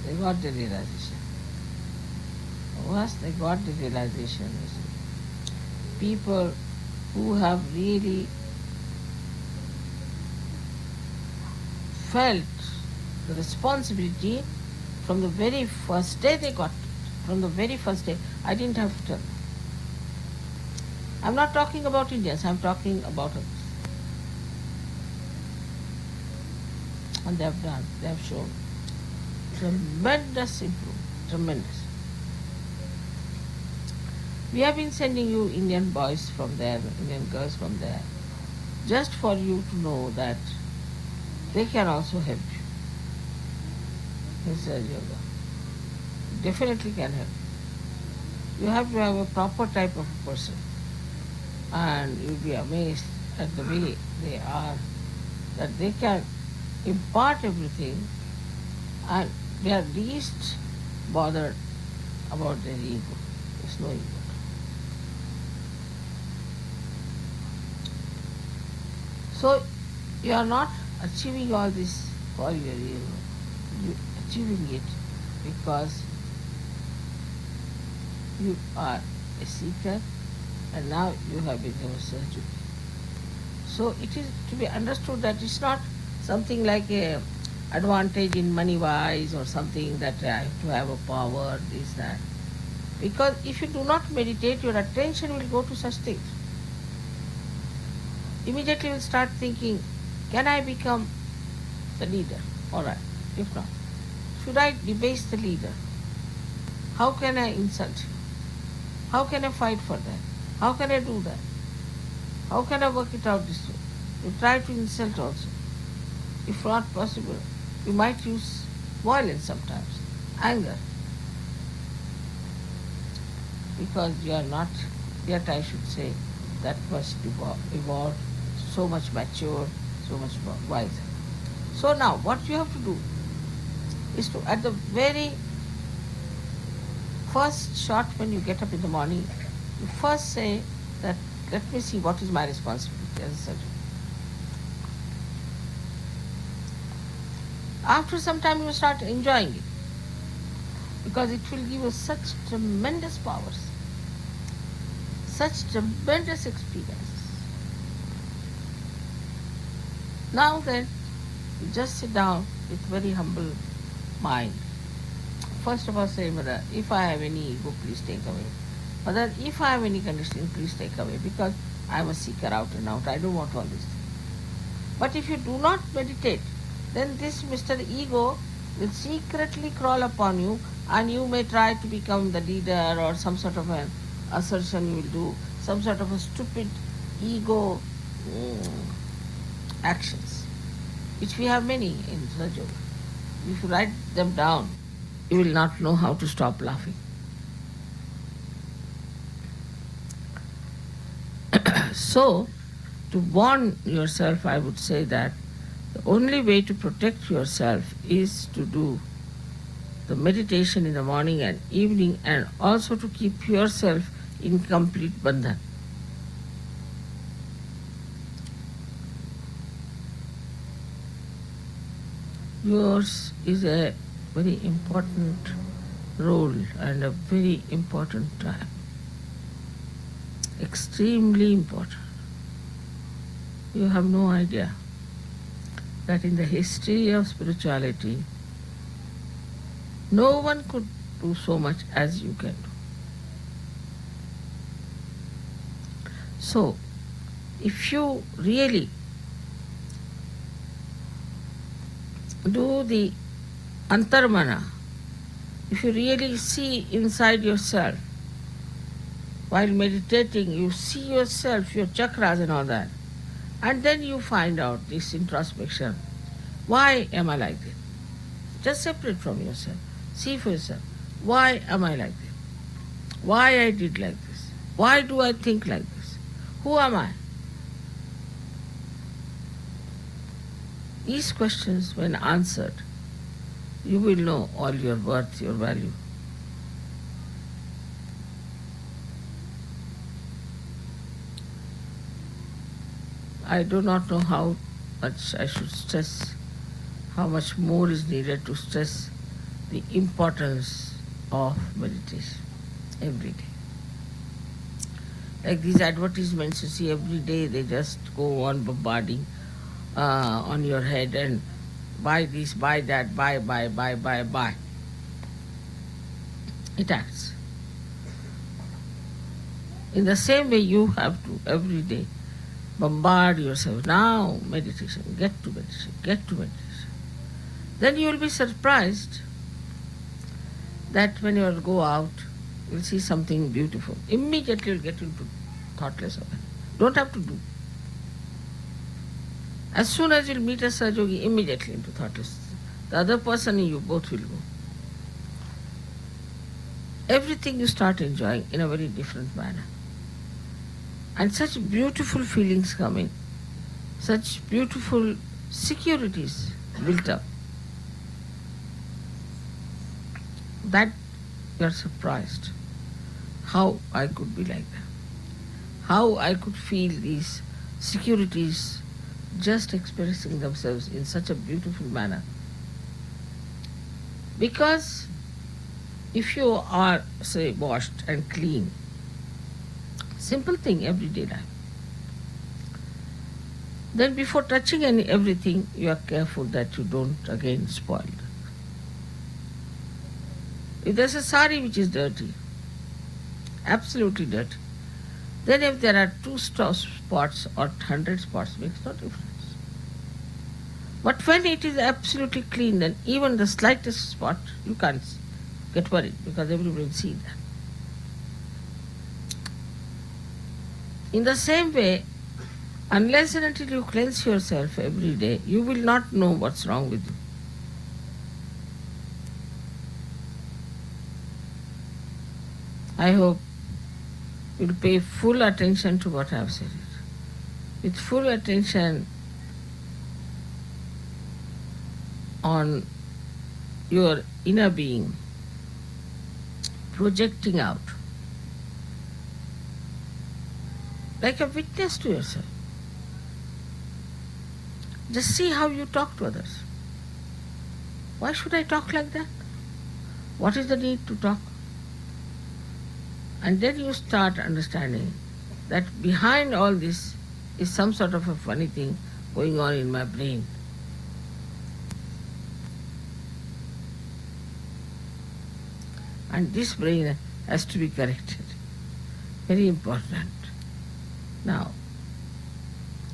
They got the realization. Once they got the realization, you see, people who have really felt the responsibility from the very first day they got it. From the very first day, I didn't have to tell them. I'm not talking about Indians, I'm talking about others. And they have done, they have shown tremendous improvement, tremendous. We have been sending you Indian boys from there, Indian girls from there, just for you to know that they can also help you. Yoga definitely can help. You have to have a proper type of person, and you'll be amazed at the way they are, that they can impart everything and they are least bothered about their ego. There's no ego. So you are not achieving all this for your ego. You are achieving it because you are a seeker and now you have become a searcher. So it is to be understood that it's not something like a advantage in money wise or something that I have to have a power, this, that. Because if you do not meditate, your attention will go to such things. Immediately you will start thinking, can I become the leader? Alright, if not, should I debase the leader? How can I insult him? How can I fight for that? How can I do that? How can I work it out this way? You try to insult also. If not possible, you might use violence sometimes, anger. Because you are not, yet I should say, that much evolved, so much mature, so much wiser. So now, what you have to do is to, at the very first shot when you get up in the morning, you first say that, let me see what is my responsibility as a surgeon. After some time you start enjoying it because it will give you such tremendous powers, such tremendous experiences. Now then, you just sit down with very humble mind. First of all say, Mother, if I have any ego, please take away. Mother, if I have any conditioning, please take away, because I am a seeker out and out. I don't want all these things. But if you do not meditate, then this Mr. Ego will secretly crawl upon you and you may try to become the leader or some sort of an assertion you will do, some sort of a stupid ego actions, which we have many in Sahajya. If you write them down, you will not know how to stop laughing. So, to warn yourself, I would say that the only way to protect yourself is to do the meditation in the morning and evening, and also to keep yourself in complete bandhan. Yours is a very important role and a very important time. Extremely important. You have no idea that in the history of spirituality, no one could do so much as you can do. So, if you really do the antarmana, if you really see inside yourself, while meditating, you see yourself, your chakras and all that, and then you find out this introspection. Why am I like this? Just separate from yourself. See for yourself. Why am I like this? Why I did like this? Why do I think like this? Who am I? These questions, when answered, you will know all your worth, your value. I do not know how much I should stress, how much more is needed to stress the importance of meditation every day. Like these advertisements you see every day, they just go on bombarding on your head and buy this, buy that, buy. It acts. In the same way, you have to every day bombard yourself. Now, meditation, get to meditation. Then you will be surprised that when you go out, you'll see something beautiful. Immediately you'll get into thoughtless awareness. Don't have to do. As soon as you'll meet a Sahaja, immediately into thoughtless. The other person and you both will go. Everything you start enjoying in a very different manner. And such beautiful feelings come in, such beautiful securities built up, that you are surprised how I could be like that. How I could feel these securities just expressing themselves in such a beautiful manner. Because if you are, say, washed and clean, simple thing, everyday life, then before touching everything, you are careful that you don't again spoil it. If there's a sari which is dirty, absolutely dirty, then if there are 2 spots or 100 spots, makes no difference. But when it is absolutely clean, then even the slightest spot, you can't get worried because everybody will see that. In the same way, unless and until you cleanse yourself every day, you will not know what's wrong with you. I hope you'll pay full attention to what I have said. With full attention on your inner being, projecting out, like a witness to yourself. Just see how you talk to others. Why should I talk like that? What is the need to talk? And then you start understanding that behind all this is some sort of a funny thing going on in my brain. And this brain has to be corrected. Very important. Now,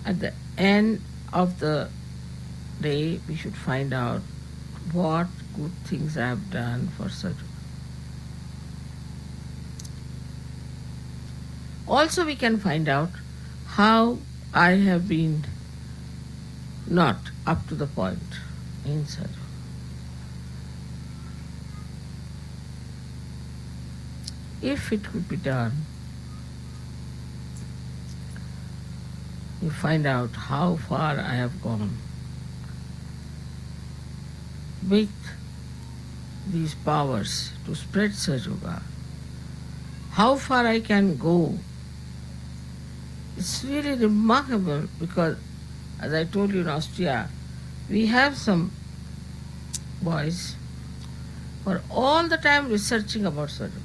at the end of the day, we should find out what good things I have done for Sahajya. Also, we can find out how I have been not up to the point in Sahajya. If it could be done, you find out how far I have gone with these powers to spread Sahajya, how far I can go. It's really remarkable because, as I told you in Austria, we have some boys who are all the time researching about Sahajya.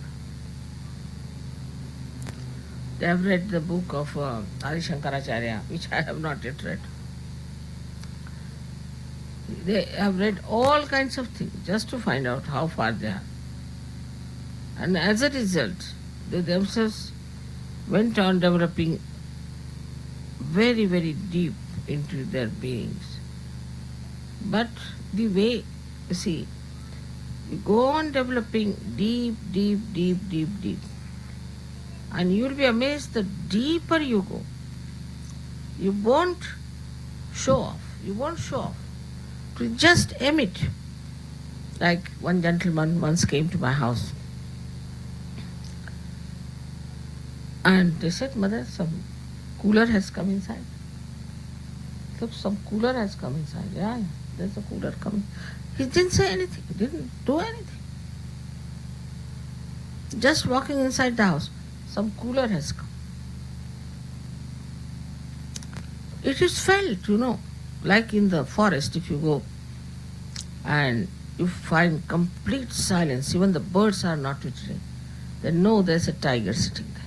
They have read the book of Adi Shankaracharya, which I have not yet read. They have read all kinds of things just to find out how far they are. And as a result, they themselves went on developing very, very deep into their beings. But the way, you see, you go on developing deep, and you will be amazed the deeper you go, you won't show off. You won't show off. To just emit. Like one gentleman once came to my house and they said, "Mother, some cooler has come inside." Look, some cooler has come inside. Yeah, there's a cooler coming. He didn't say anything, didn't do anything. Just walking inside the house, some cooler has come. It is felt, like in the forest, if you go and you find complete silence, even the birds are not twittering, then know there's a tiger sitting there.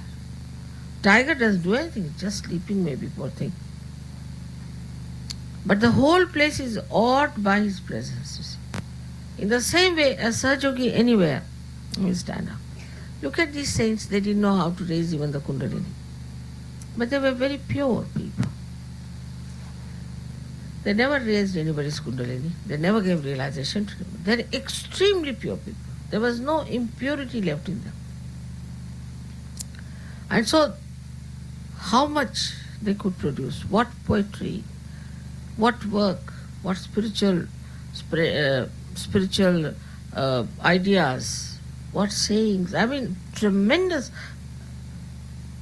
Tiger doesn't do anything, just sleeping maybe, poor thing. But the whole place is awed by his presence, you see. In the same way, a Sahaja anywhere will stand up. Look at these saints, they didn't know how to raise even the Kundalini. But they were very pure people. They never raised anybody's Kundalini. They never gave realization to them. They're extremely pure people. There was no impurity left in them. And so, how much they could produce, what poetry, what work, what spiritual ideas, what sayings. I mean, tremendous,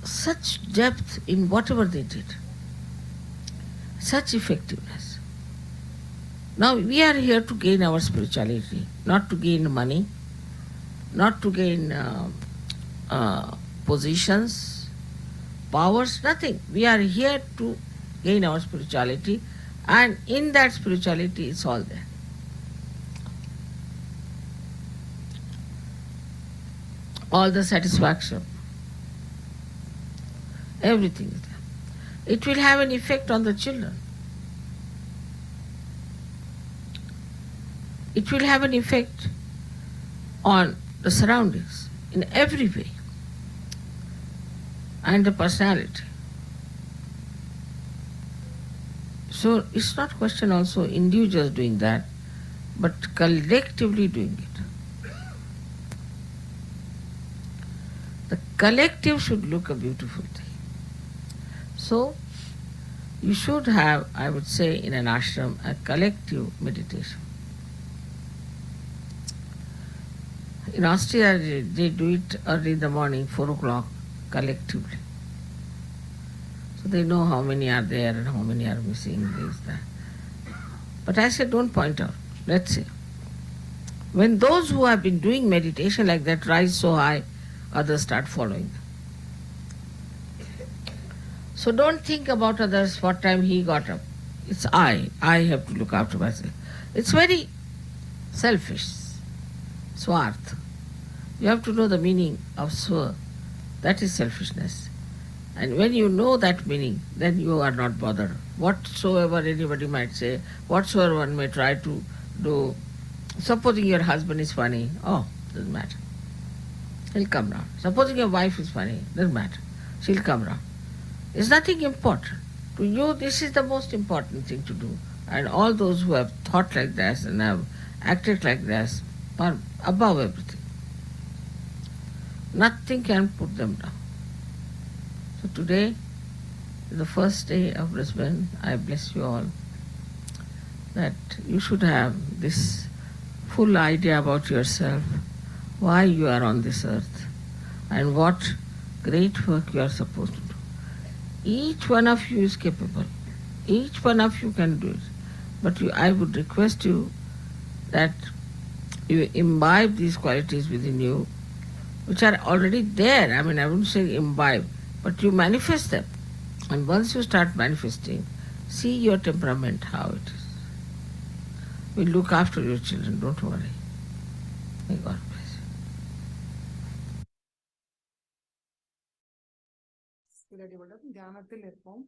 such depth in whatever they did, such effectiveness. Now we are here to gain our spirituality, not to gain money, not to gain positions, powers, nothing. We are here to gain our spirituality, and in that spirituality it's all there. All the satisfaction, everything is there. It will have an effect on the children. It will have an effect on the surroundings in every way, and the personality. So it's not question also individuals doing that, but collectively doing it. The collective should look a beautiful thing. So you should have, I would say, in an ashram, a collective meditation. In Austria, they do it early in the morning, 4 o'clock, collectively. So they know how many are there and how many are missing, this, that. But I said, don't point out. Let's see. When those who have been doing meditation like that rise so high, others start following them. So don't think about others, what time he got up. It's I have to look after myself. It's very selfish, swarth. You have to know the meaning of swa. That is selfishness. And when you know that meaning, then you are not bothered. Whatsoever anybody might say, whatsoever one may try to do. Supposing your husband is funny, doesn't matter. He'll come round. Supposing your wife is funny, doesn't matter. She'll come round. It's nothing important. To you, this is the most important thing to do. And all those who have thought like this and have acted like this are above everything. Nothing can put them down. So today, the first day of Brisbane, I bless you all that you should have this full idea about yourself, why you are on this earth, and what great work you are supposed to do. Each one of you is capable. Each one of you can do it. But I would request you that you imbibe these qualities within you, which are already there. I wouldn't say imbibe, but you manifest them. And once you start manifesting, see your temperament, how it is. We look after your children, don't worry. May God bless you. தியானத்தில் இருப்போம்.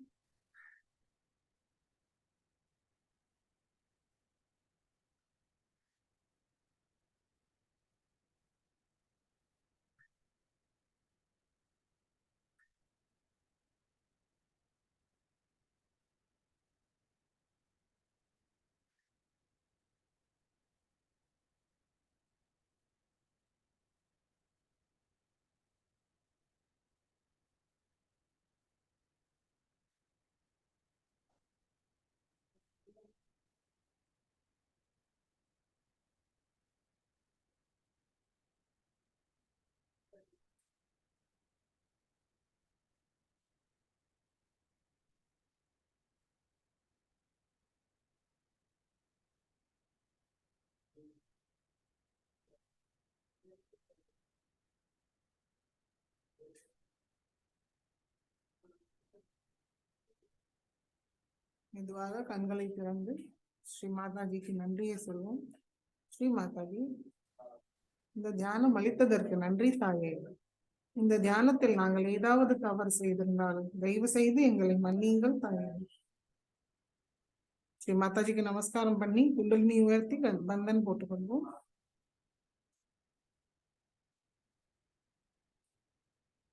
மெதுவாக கண்களை திறந்து ஸ்ரீ மாதாஜிக்கு நன்றியை சொல்வோம். ஸ்ரீ மாதாஜி, இந்த தியானம் அளித்ததற்கு நன்றி தாயே. இந்த தியானத்தில் நாங்கள் ஏதாவது தவறு செய்திருந்தாலும் தயவு செய்து எங்களை மன்னியுங்கள் தாயே. ஸ்ரீ மாதாஜிக்கு நமஸ்காரம் பண்ணி குண்டலினி உயர்த்தி பந்தன் போட்டுக்கொள்வோம்.